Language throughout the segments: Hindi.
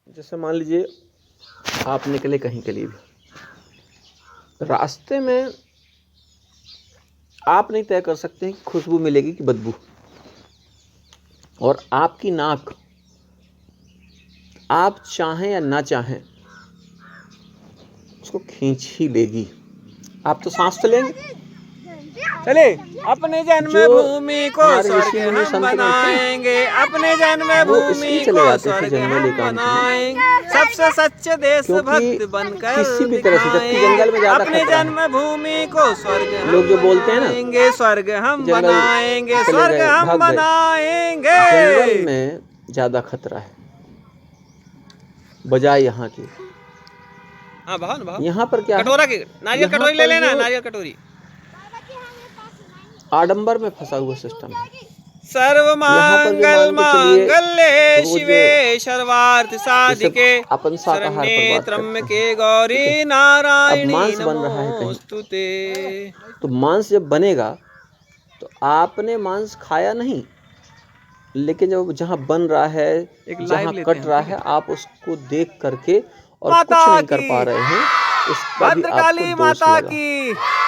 जैसे मान लीजिए आप निकले कहीं के लिए भी, रास्ते में आप नहीं तय कर सकते हैं कि खुशबू मिलेगी कि बदबू, और आपकी नाक आप चाहें या ना चाहें उसको खींच ही लेगी। आप तो सांस तो लेंगे। चले अपने जन्मभूमि को स्वर्ग हम बनाएंगे, अपने जन्मभूमि को स्वर्ग हम बनाएंगे, सबसे सच्चे देशभक्त बनकर किसी भी तरह से, जबकि जंगल में ज्यादा अपने जन्मभूमि को स्वर्ग लोग जो बोलते हैं ना, स्वर्ग हम बनाएंगे, स्वर्ग हम बनाएंगे। जंगल में ज्यादा खतरा है बजाय यहाँ की। हाँ भाव यहाँ पर क्या कटोरा की नारियल कटोरी ले लेना, नारियल कटोरी। आडंबर में फंसा हुआ सिस्टम है। सर्वमंगल मांगल्ये शिवे सर्वार्थ साधिके अपन शाकाहार पर बात करते के गौरी नारायणी मांस बन रहा है नमोस्तुते। तो मांस जब बनेगा तो आपने मांस खाया नहीं, लेकिन जब जहाँ बन रहा है, जहाँ कट रहा है, आप उसको देख करके और कुछ नहीं कर पा रहे हैं, इसका भी आपको दोष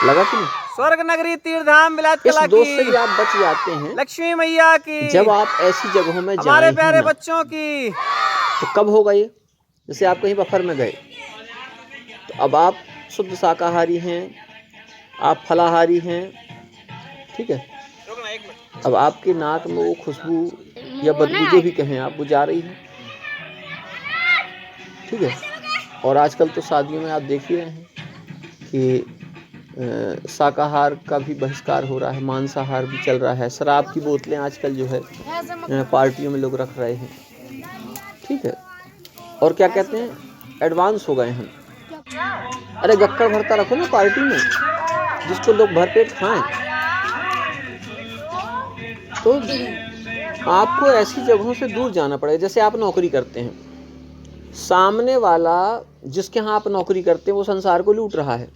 लगा कि नहीं? स्वर्ग नगरी तीर्थधाम विलायत कला की, इस दोष से भी आप बच जाते हैं लक्ष्मी मैया की। जब आप ऐसी जगहों में हमारे प्यारे बच्चों की, तो कब होगा ये? जैसे आप कहीं बफर में गए तो अब आप शुद्ध शाकाहारी हैं, आप फलाहारी हैं, ठीक है। अब आपके नाक में वो खुशबू या बदबू जो भी कहें आप, वो जा रही है, ठीक है। और आजकल तो शादियों में आप देख ही रहे हैं कि शाकाहार का भी बहिष्कार हो रहा है, मांसाहार भी चल रहा है। शराब की बोतलें आजकल जो है पार्टियों में लोग रख रहे हैं, ठीक है। और क्या कहते हैं, एडवांस हो गए हम। अरे गक्कड़ भरता रखो ना पार्टी में, जिसको लोग भरपेट खाएं। तो आपको ऐसी जगहों से दूर जाना पड़ेगा। जैसे आप नौकरी करते हैं, सामने वाला जिसके यहाँ आप नौकरी करते हैं वो संसार को लूट रहा है,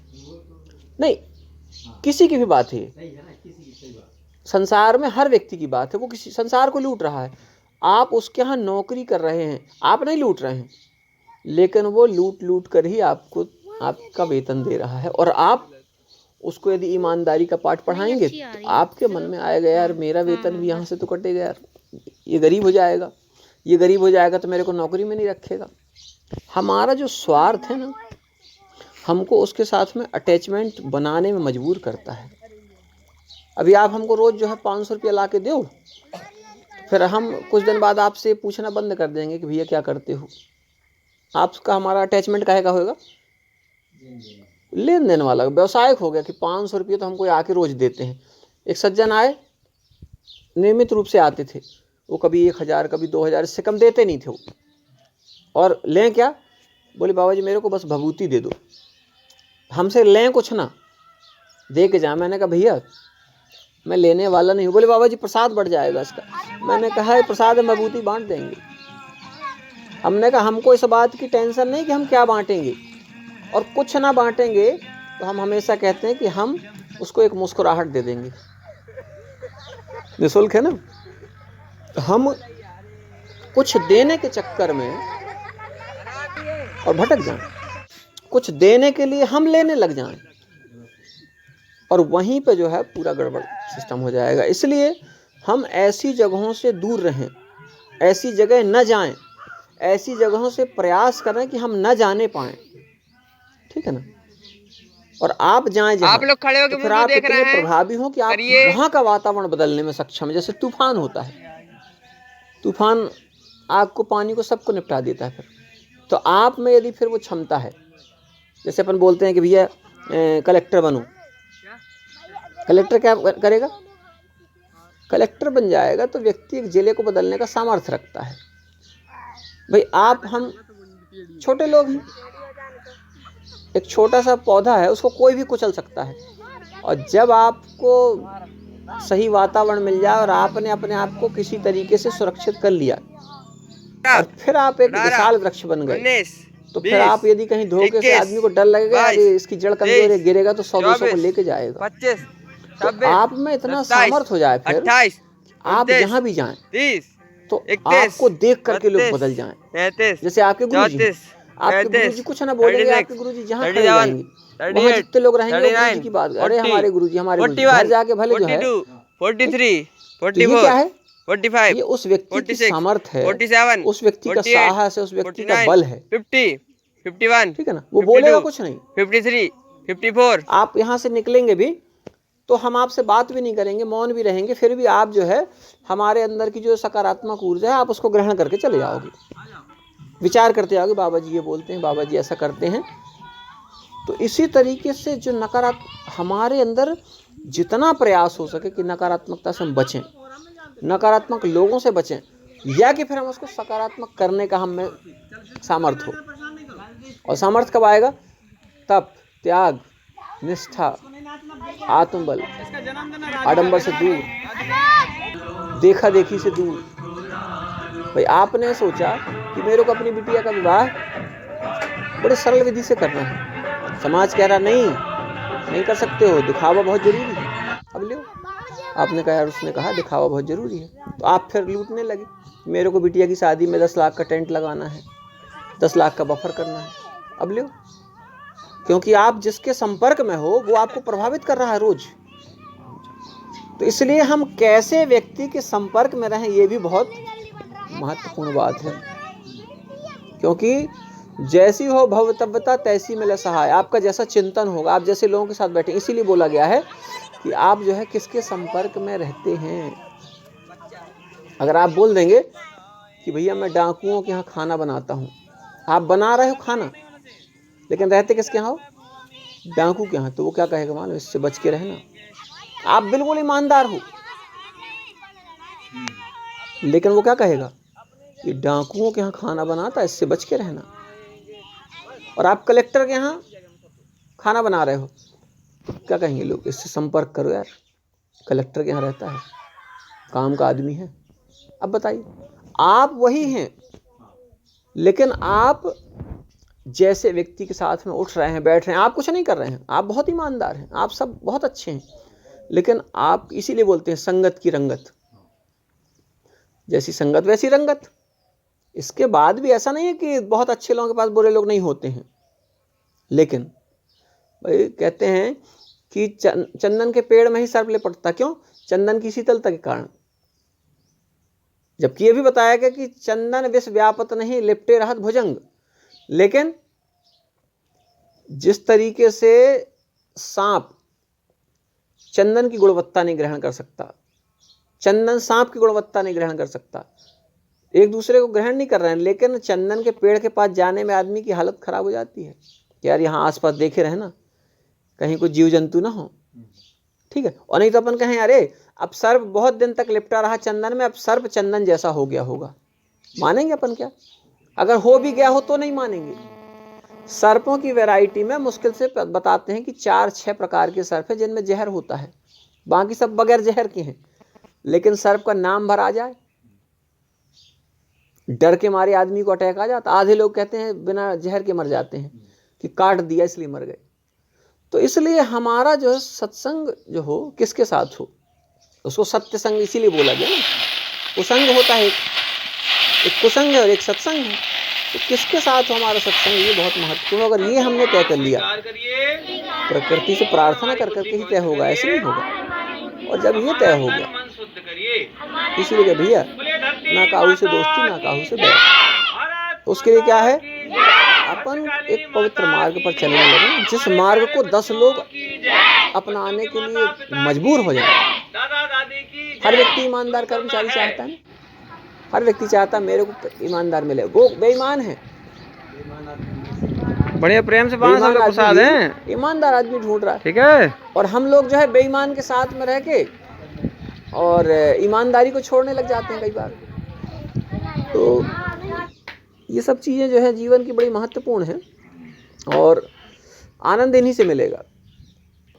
नहीं किसी की भी बात है, संसार में हर व्यक्ति की बात है, वो किसी संसार को लूट रहा है। आप उसके यहाँ नौकरी कर रहे हैं, आप नहीं लूट रहे हैं, लेकिन वो लूट कर ही आपको आपका वेतन दे रहा है। और आप उसको यदि ईमानदारी का पाठ पढ़ाएंगे तो आपके मन में आएगा, यार मेरा वेतन भी यहाँ से तो कटेगा, यार ये गरीब हो जाएगा, ये गरीब हो जाएगा तो मेरे को नौकरी में नहीं रखेगा। हमारा जो स्वार्थ है ना, हमको उसके साथ में अटैचमेंट बनाने में मजबूर करता है। अभी आप हमको रोज़ जो है 500 रुपया ला के दो, फिर हम कुछ दिन बाद आपसे पूछना बंद कर देंगे कि भैया क्या करते हो। आपका हमारा अटैचमेंट काहे का होगा? लेन देन वाला व्यवसायिक हो गया कि 500 रुपये तो हमको आके रोज़ देते हैं। एक सज्जन आए, नियमित रूप से आते थे, वो कभी 1000 कभी 2000, इससे कम देते नहीं थे वो। और लें क्या? बोले बाबा जी मेरे को बस भभूति दे दो, हमसे लें कुछ ना, दे के जा। मैंने कहा भैया मैं लेने वाला नहीं हूँ। बोले बाबा जी प्रसाद बढ़ जाएगा इसका। मैंने कहा प्रसाद में भभूति बांट देंगे। हमने कहा हमको इस बात की टेंशन नहीं कि हम क्या बांटेंगे, और कुछ ना बांटेंगे तो हम हमेशा कहते हैं कि हम उसको एक मुस्कुराहट दे देंगे, निःशुल्क है ना। हम कुछ देने के चक्कर में और भटक जाएं, कुछ देने के लिए हम लेने लग जाएं, और वहीं पे जो है पूरा गड़बड़ सिस्टम हो जाएगा। इसलिए हम ऐसी जगहों से दूर रहें, ऐसी जगह न जाएं, ऐसी जगहों से प्रयास करें कि हम न जाने पाएं, ठीक है ना। और आप जाएं जहां, आप लोग खड़े होकर तो फिर आप इतने प्रभावी हो कि आप वहां का वातावरण बदलने में सक्षम है। जैसे तूफान होता है, तूफान आग को, पानी को, सबको निपटा देता है। फिर तो आप में यदि फिर वो क्षमता है, जैसे अपन बोलते हैं कि भैया कलेक्टर बनो, कलेक्टर क्या करेगा? कलेक्टर बन जाएगा तो व्यक्ति एक जिले को बदलने का सामर्थ्य रखता है। भाई आप हम छोटे लोग हैं, एक छोटा सा पौधा है, उसको कोई भी कुचल सकता है। और जब आपको सही वातावरण मिल जाए और आपने अपने आप को किसी तरीके से सुरक्षित कर लिया और फिर आप एक विशाल वृक्ष बन गए, तो फिर आप यदि कहीं धोखे से आदमी को डर लगेगा इसकी जड़ कमजोर है, गिरेगा तो 100-200 को लेके जाएगा। तो आप में इतना सामर्थ्य हो जाए फिर आप जहां भी जाएं तो 31, आपको देख करके लोग 32, बदल जाएं। 33, जैसे आपके गुरुजी, 34, आपके 35, गुरुजी कुछ ना बोलेंगे, 36, आपके गुरुजी जहाँ खड़े 37, रहेंगे वहाँ 38, जितने लोग रहेंगे वो गुरुजी 39, की बात, अरे 40, हमारे गुरुजी, हमारे गुरुजी। 41, घर जाके भले जो है, 42, 43, तो ये क्या 44, है? 45, ये उस व्यक्ति की 46, सामर्थ है, 47, उस व्यक्ति का 48, साहस है, उस व्यक्ति का 49, बल है, 50, 51, ठीक है ना। वो बोलेगा 52, कुछ नहीं, 53, 54, आप यहाँ से निकलेंगे भी तो हम आपसे बात भी नहीं करेंगे, मौन भी रहेंगे, फिर भी आप जो है हमारे अंदर की जो सकारात्मक ऊर्जा है आप उसको ग्रहण करके चले जाओगे, विचार करते आओगे, बाबा जी ये बोलते हैं, बाबा जी ऐसा करते हैं। तो इसी तरीके से जो नकारात्मक, हमारे अंदर जितना प्रयास हो सके कि नकारात्मकता से हम बचें, नकारात्मक लोगों से बचें, या कि फिर हम उसको सकारात्मक करने का हम में सामर्थ्य हो। और सामर्थ्य कब आएगा? तप, त्याग, निष्ठा, आत्मबल, आडंबर से दूर, देखा देखी से दूर। भाई आपने सोचा कि मेरे को अपनी बिटिया का विवाह बड़े सरल विधि से करना है, समाज कह रहा नहीं कर सकते हो, दिखावा बहुत जरूरी है। अब लो, आपने कहा यार, उसने कहा दिखावा बहुत जरूरी है, तो आप फिर लूटने लगे, मेरे को बिटिया की शादी में 10 लाख का टेंट लगाना है, 10 लाख का बफर करना है। अब लो, क्योंकि आप जिसके संपर्क में हो वो आपको प्रभावित कर रहा है रोज। तो इसलिए हम कैसे व्यक्ति के संपर्क में रहें ये भी बहुत महत्वपूर्ण बात है, क्योंकि जैसी हो भवतव्यता तैसी मिले सहाय। आपका जैसा चिंतन होगा, आप जैसे लोगों के साथ बैठे, इसीलिए बोला गया है कि आप जो है किसके संपर्क में रहते हैं। अगर आप बोल देंगे कि भैया मैं डाकुओं के यहाँ खाना बनाता हूँ, आप बना रहे हो खाना लेकिन रहते किसके यहाँ हो? डाकू के यहाँ, तो वो क्या कहेगा मानो, इससे बच के रहना। आप बिल्कुल ईमानदार हो लेकिन वो क्या कहेगा कि डाकुओं के यहाँ खाना बनाता है, इससे बच के रहना। और आप कलेक्टर के यहाँ खाना बना रहे हो, क्या कहेंगे लोग? इससे संपर्क करो यार, कलेक्टर के यहाँ रहता है, काम का आदमी है। अब बताइए, आप वही हैं लेकिन आप जैसे व्यक्ति के साथ में उठ रहे हैं, बैठ रहे हैं, आप कुछ नहीं कर रहे हैं, आप बहुत ईमानदार हैं, आप सब बहुत अच्छे हैं, लेकिन आप इसीलिए बोलते हैं संगत की रंगत, जैसी संगत वैसी रंगत। इसके बाद भी ऐसा नहीं है कि बहुत अच्छे लोगों के पास बुरे लोग नहीं होते हैं, लेकिन भाई कहते हैं कि चंदन के पेड़ में ही सर्प लिपटता, क्यों? चंदन की शीतलता के कारण। जबकि ये भी बताया गया कि चंदन विष व्यापत नहीं, लिपटे रहत भुजंग। लेकिन जिस तरीके से सांप चंदन की गुणवत्ता नहीं ग्रहण कर सकता, चंदन सांप की गुणवत्ता नहीं ग्रहण कर सकता, एक दूसरे को ग्रहण नहीं कर रहे हैं, लेकिन चंदन के पेड़ के पास जाने में आदमी की हालत खराब हो जाती है। यार यहाँ आसपास देखे रहे ना, कहीं कोई जीव जंतु ना हो, ठीक है। और नहीं तो अपन कहें अरे अब सर्प बहुत दिन तक लिपटा रहा चंदन में, अब सर्प चंदन जैसा हो गया होगा, मानेंगे अपन क्या? अगर हो भी गया हो तो नहीं मानेंगे। सर्पों की वैरायटी में मुश्किल से बताते हैं कि 4-6 प्रकार के सर्प है जिनमें जहर होता है, बाकी सब बगैर जहर के हैं। लेकिन सर्प का नाम भर आ जाए, डर के मारे आदमी को अटैक आ जाता। आधे लोग कहते हैं बिना जहर के मर जाते हैं कि काट दिया इसलिए मर गए। तो इसलिए हमारा जो है सत्संग जो हो किसके साथ हो, उसको सत्य संग इसीलिए बोला गया ना। कुसंग होता है, एक कुसंग है और एक सत्संग है। तो किसके साथ हो हमारा सत्संग, ये बहुत महत्वपूर्ण। अगर ये हमने तय कर लिया, प्रकृति से प्रार्थना कर करके ही तय होगा, ऐसे नहीं होगा। और जब ये तय हो गया, इसीलिए भैया ना काहू से दोस्ती ना काहू से बैर। तो उसके लिए क्या है, अपन एक पवित्र मार्ग पर चलने लगे, जिस मार्ग को 10 लोग अपनाने के लिए मजबूर हो जाए। हर व्यक्ति ईमानदार कर्मचारी चाहता है, हर व्यक्ति चाहता है मेरे को ईमानदार मिले। वो बेईमान है, बढ़िया प्रेम से प्रसाद है, ईमानदार आदमी ढूंढ रहा है, ठीक है। और हम लोग जो है बेईमान के साथ में रह के और ईमानदारी को छोड़ने लग जाते हैं कई बार। तो ये सब चीज़ें जो है जीवन की बड़ी महत्वपूर्ण हैं, और आनंद इन्हीं से मिलेगा।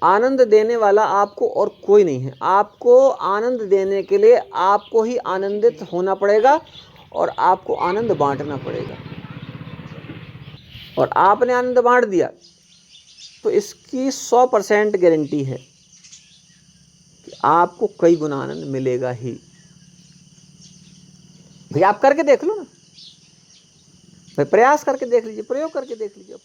आनंद देने वाला आपको और कोई नहीं है। आपको आनंद देने के लिए आपको ही आनंदित होना पड़ेगा और आपको आनंद बांटना पड़ेगा। और आपने आनंद बांट दिया तो इसकी 100% गारंटी है कि आपको कई गुना आनंद मिलेगा ही। भैया आप करके देख लो ना भाई, प्रयास करके देख लीजिए, प्रयोग करके देख लीजिए।